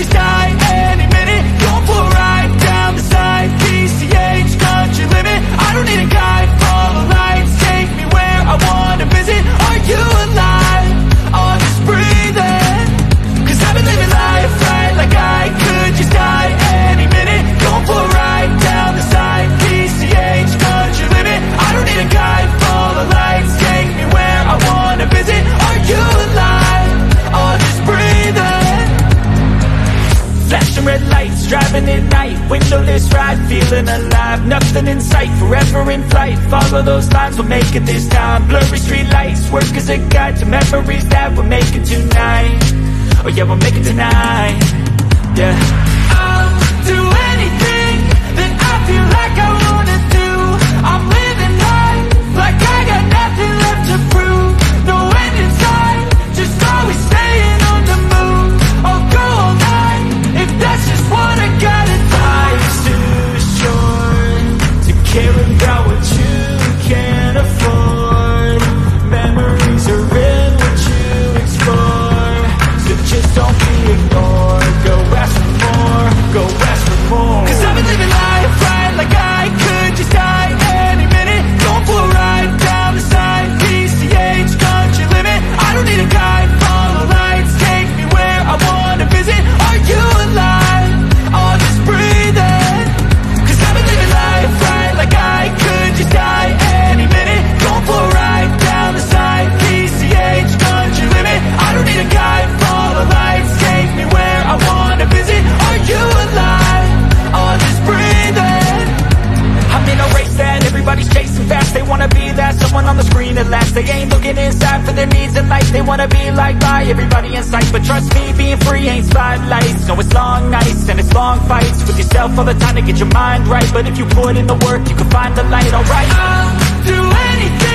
just die any minute. Going for a ride down the side, PCH, country limit. I don't need a guide, follow lights, take me where I wanna visit. Are you alive? Or just breathing? Cause I've been living life right like I could just die any minute. Going for a ride down the side, PCH, country limit. I don't need a guide, follow lights, take me where I wanna visit. Are you alive? Or just breathing? Flashing red lights, driving at night, windowless ride, feeling alive. Nothing in sight, forever in flight. Follow those lines, we'll make it this time. Blurry street lights, work as a guide to memories that we're making tonight. Oh yeah, we'll make it tonight. Yeah. I'll do anything that I feel like I wanna do. I'm living life like I got nothing left to prove. No end in sight, just always staying on the move. I'll go all night if that's just what I gotta do. Life's too short to care about what you can't afford. Memories are in what you explore, so just don't be ignored. Go ask for more, go ask for more. Cause I've been living life right like I could just die any minute. Going for a ride down the side, PCH, country limit. I don't need a guide, follow lights, take me where I wanna visit. Are you alive? Or just breathing? Cause I've been living life right like I could just die any minute. Going for a ride down the side, PCH, country limit. I don't need a guide, follow lights, take me where I wanna visit. Are you alive? Or just breathing? I'm in a race that everybody's chasing fast. They wanna be that someone on the screen at last. They ain't looking inside for their needs in life. They wanna be liked by everybody in sight. But trust me, being free ain't spotlights. No, it's long nights and it's long fights with yourself all the time to get your mind right. But if you put in the work, you can find the light, alright. I'll do anything